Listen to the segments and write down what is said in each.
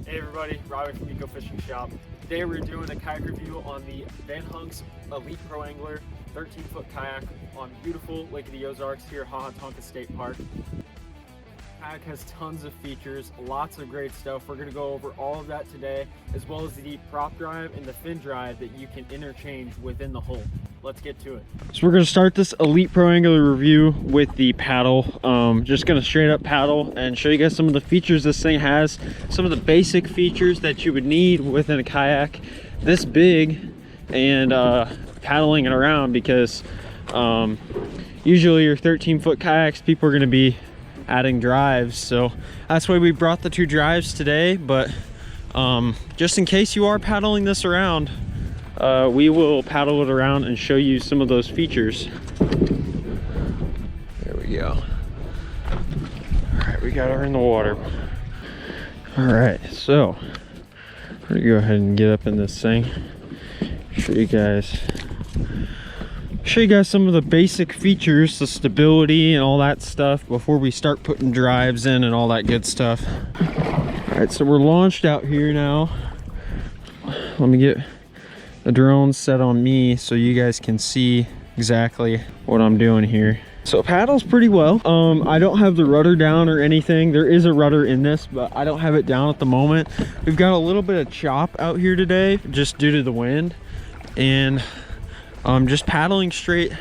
Hey everybody, Robby from Eco Fishing Shop. Today we're doing a kayak review on the Vanhunks Elite Pro Angler 13-foot kayak on beautiful Lake of the Ozarks here at Tonka State Park. Kayak has tons of features, lots of great stuff. We're going to go over all of that today, as well as the prop drive and the fin drive that you can interchange within the hull. Let's get to it. So we're going to start this Elite Pro Angler review with the paddle. Just going to straight up paddle and show you guys some of the features this thing has, some of the basic features that you would need within a kayak this big, and paddling it around, because usually your 13-foot kayaks, people are going to be adding drives, so that's why we brought the two drives today. But just in case you are paddling this around, we will paddle it around and show you some of those features. There we go. All right, we got her in the water. All right, so we're gonna go ahead and get up in this thing, show you guys some of the basic features, the stability and all that stuff, before we start putting drives in and all that good stuff. All right, so we're launched out here now. Let me get the drone set on me so you guys can see exactly what I'm doing here. So it paddles pretty well. I don't have the rudder down or anything. There is a rudder in this, but I don't have it down at the moment. We've got a little bit of chop out here today just due to the wind, and just paddling straight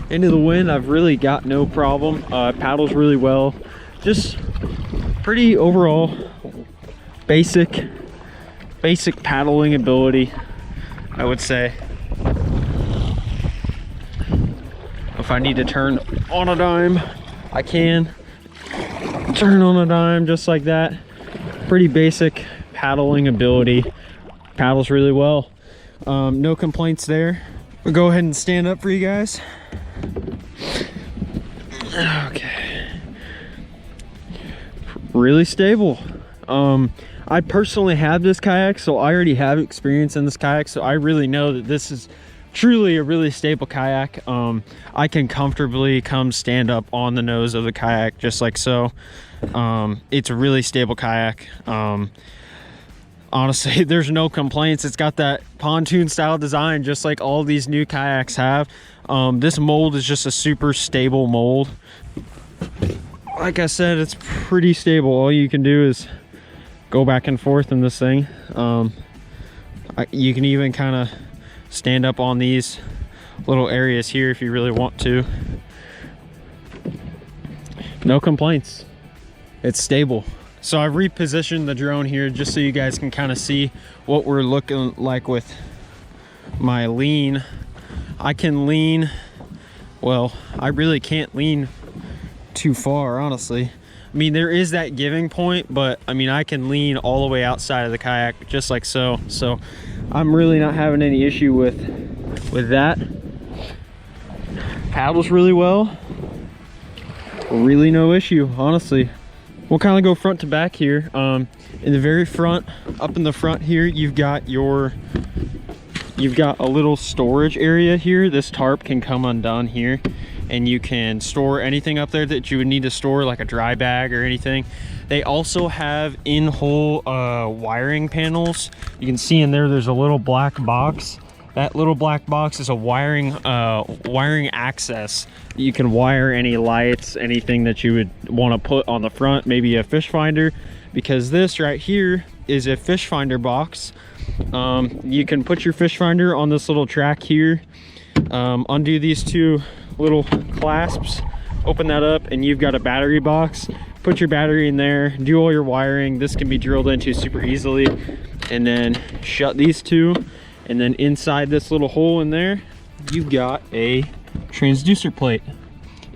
into the wind, I've really got no problem. Paddles really well. Just pretty overall basic paddling ability, I would say. If I need to turn on a dime, I can turn on a dime just like that. Pretty basic paddling ability. Paddles really well. No complaints there. We'll go ahead and stand up for you guys. Okay. Really stable. I personally have this kayak, so I already have experience in this kayak, so I really know that this is truly a really stable kayak. I can comfortably come stand up on the nose of the kayak just like so. It's a really stable kayak. Honestly, there's no complaints. It's got that pontoon style design just like all these new kayaks have. This mold is just a super stable mold. Like I said, it's pretty stable. All you can do is go back and forth in this thing. You can even kind of stand up on these little areas here if you really want to. No complaints. It's stable. So I've repositioned the drone here just so you guys can kind of see what we're looking like with my lean. I can lean, well, I really can't lean too far, honestly. I mean, there is that giving point, but I mean, I can lean all the way outside of the kayak just like so. So I'm really not having any issue with that. Paddles really well. Really no issue, honestly. We'll kind of go front to back here. In the very front, up in the front here, you've got a little storage area here. This tarp can come undone here, and you can store anything up there that you would need to store, like a dry bag or anything. They also have in-hole wiring panels. You can see in there's a little black box. That little black box is a wiring access. You can wire any lights, anything that you would want to put on the front, maybe a fish finder, because this right here is a fish finder box. You can put your fish finder on this little track here, undo these two little clasps, open that up, and you've got a battery box. Put your battery in there, do all your wiring. This can be drilled into super easily, and then shut these two. And then inside this little hole in there, you've got a transducer plate.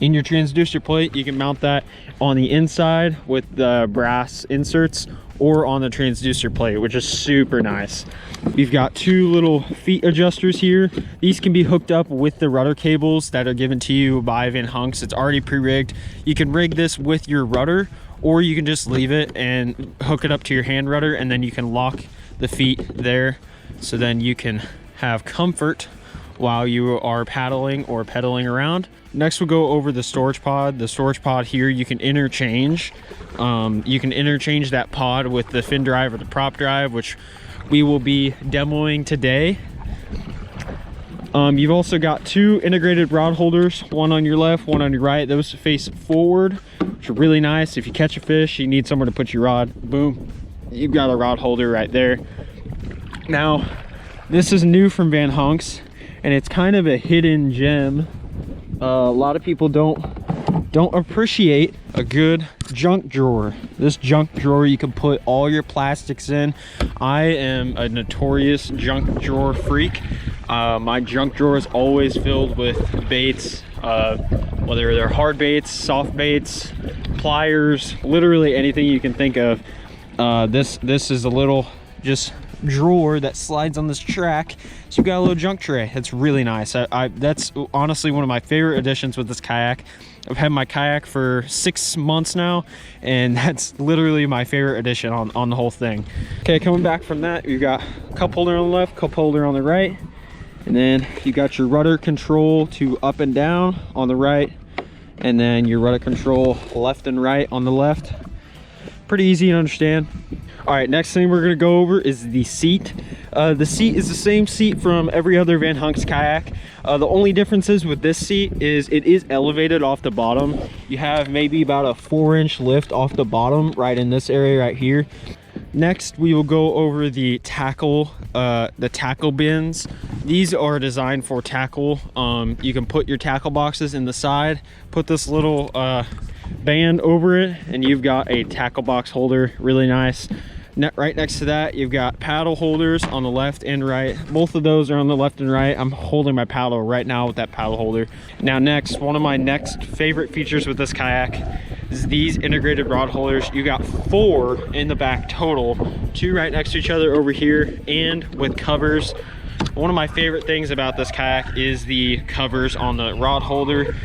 In your transducer plate, you can mount that on the inside with the brass inserts, or on the transducer plate, which is super nice. You've got two little feet adjusters here. These can be hooked up with the rudder cables that are given to you by Vanhunks. It's already pre-rigged. You can rig this with your rudder, or you can just leave it and hook it up to your hand rudder, and then you can lock the feet there. So then you can have comfort while you are paddling or pedaling around. Next, we'll go over the storage pod. The storage pod here, you can interchange. You can interchange that pod with the fin drive or the prop drive, which we will be demoing today. You've also got 2 integrated rod holders, one on your left, one on your right. Those face forward, which are really nice. If you catch a fish, you need somewhere to put your rod, boom, you've got a rod holder right there. Now, this is new from Vanhunks, and it's kind of a hidden gem. A lot of people don't appreciate a good junk drawer. This junk drawer, you can put all your plastics in. I am a notorious junk drawer freak. My junk drawer is always filled with baits, whether they're hard baits, soft baits, pliers, literally anything you can think of. This is a little just drawer that slides on this track, so you got a little junk tray. It's really nice. That's honestly one of my favorite additions with this kayak. I've had my kayak for 6 months now, and that's literally my favorite addition on the whole thing. Okay, coming back from that, you've got a cup holder on the left, cup holder on the right, and then you got your rudder control to up and down on the right, and then your rudder control left and right on the left. Pretty easy to understand. All right, next thing we're gonna go over is the seat. The seat is the same seat from every other Vanhunks kayak. The only difference is with this seat is it is elevated off the bottom. You have maybe about a 4-inch lift off the bottom right in this area right here. Next, we will go over the tackle bins. These are designed for tackle. You can put your tackle boxes in the side, put this little band over it, and you've got a tackle box holder. Really nice. Right next to that, you've got paddle holders on the left and right. Both of those are on the left and right. I'm holding my paddle right now with that paddle holder. Now next, one of my next favorite features with this kayak is these integrated rod holders. You got 4 in the back total, 2 right next to each other over here, and with covers. One of my favorite things about this kayak is the covers on the rod holder,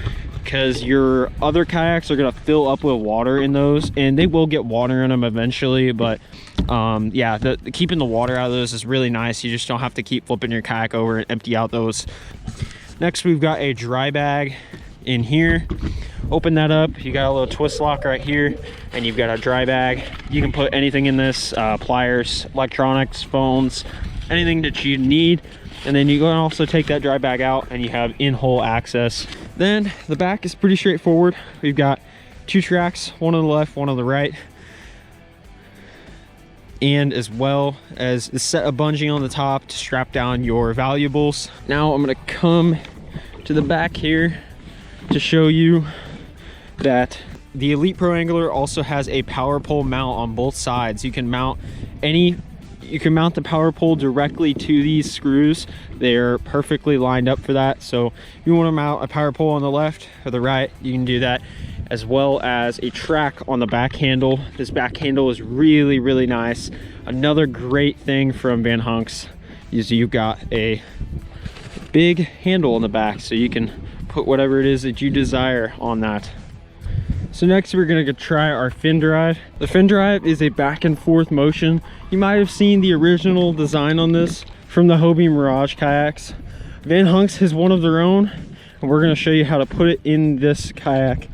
because your other kayaks are going to fill up with water in those, and they will get water in them eventually, but yeah, keeping the water out of those is really nice. You just don't have to keep flipping your kayak over and empty out those. Next, we've got a dry bag in here. Open that up, you got a little twist lock right here, and you've got a dry bag. You can put anything in this, pliers, electronics, phones, anything that you need. And then you go and also take that dry bag out, and you have in-hole access. Then the back is pretty straightforward. We've got 2 tracks, one on the left, one on the right, and as well as the set of bungee on the top to strap down your valuables. Now I'm gonna come to the back here to show you that the Elite Pro Angler also has a power pole mount on both sides. You can mount the power pole directly to these screws. They're perfectly lined up for that. So if you want to mount a power pole on the left or the right, you can do that, as well as a track on the back handle. This back handle is really, really nice. Another great thing from Vanhunks is you've got a big handle on the back, so you can put whatever it is that you desire on that. So next we're gonna go try our fin drive. The fin drive is a back and forth motion. You might have seen the original design on this from the Hobie Mirage kayaks. Vanhunks has one of their own, and we're gonna show you how to put it in this kayak.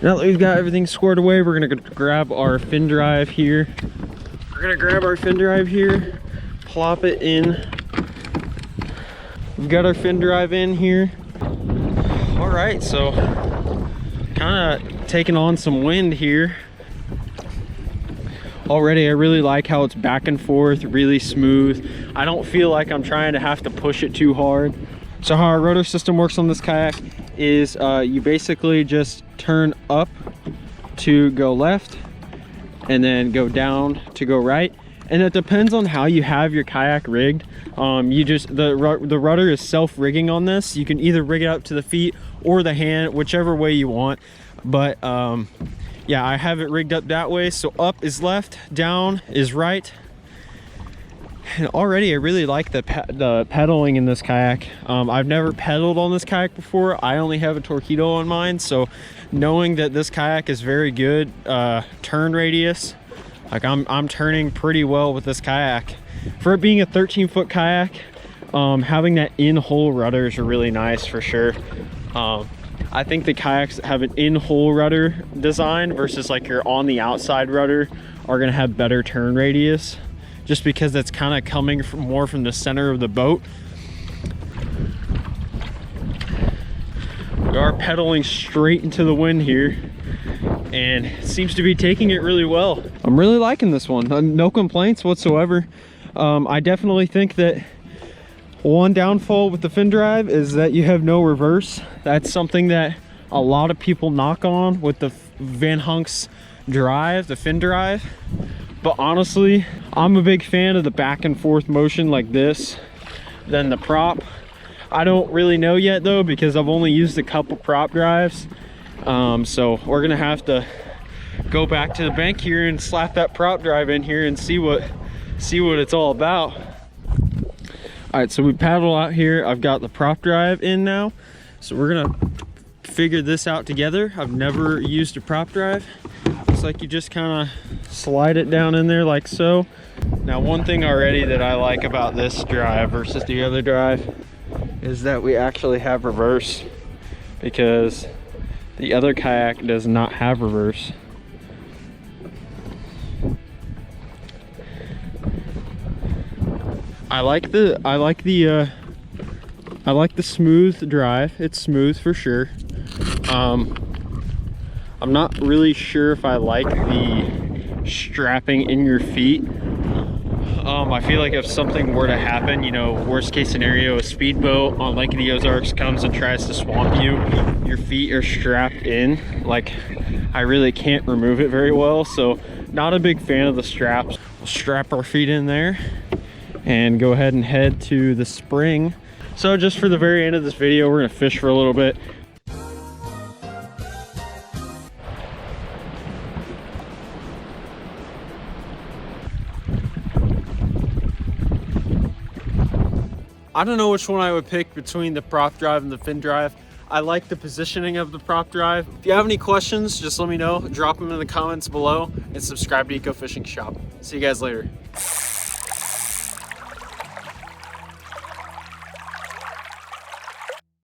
Now that we've got everything squared away, we're gonna grab our fin drive here. Plop it in. We've got our fin drive in here. All right, so kind of taking on some wind here already. I really like how it's back and forth, really smooth. I don't feel like I'm trying to have to push it too hard. So how our rotor system works on this kayak is you basically just turn up to go left and then go down to go right, and it depends on how you have your kayak rigged. The rudder is self-rigging on this. You can either rig it up to the feet or the hand, whichever way you want. But yeah, I have it rigged up that way. So up is left, down is right. And already I really like the pedaling in this kayak. I've never pedaled on this kayak before. I only have a Torpedo on mine, so knowing that this kayak is very good turn radius, like I'm turning pretty well with this kayak. For it being a 13-foot kayak, Having that in-hole rudder is really nice for sure. I think the kayaks that have an in-hole rudder design versus like your on the outside rudder are gonna have better turn radius, just because that's kind of coming from more from the center of the boat. We are pedaling straight into the wind here, and it seems to be taking it really well. I'm really liking this one. No complaints whatsoever. I definitely think that one downfall with the fin drive is that you have no reverse. That's something that a lot of people knock on with the Vanhunks drive, the fin drive. But honestly, I'm a big fan of the back and forth motion like this than the prop. I don't really know yet though, because I've only used a couple prop drives. So we're gonna have to go back to the bank here and slap that prop drive in here and see what it's all about. All right, so we paddle out here. I've got the prop drive in now, so we're gonna figure this out together. I've never used a prop drive. It's like you just kind of slide it down in there like so. Now, one thing already that I like about this drive versus the other drive is that we actually have reverse, because the other kayak does not have reverse. I like the smooth drive. It's smooth for sure. I'm not really sure if I like the strapping in your feet. I feel like if something were to happen, you know, worst case scenario, a speedboat on Lake of the Ozarks comes and tries to swamp you, your feet are strapped in. Like, I really can't remove it very well, so not a big fan of the straps. We'll strap our feet in there and go ahead and head to the spring. So just for the very end of this video, we're gonna fish for a little bit. I don't know which one I would pick between the prop drive and the fin drive. I like the positioning of the prop drive. If you have any questions, just let me know. Drop them in the comments below and subscribe to Eco Fishing Shop. See you guys later.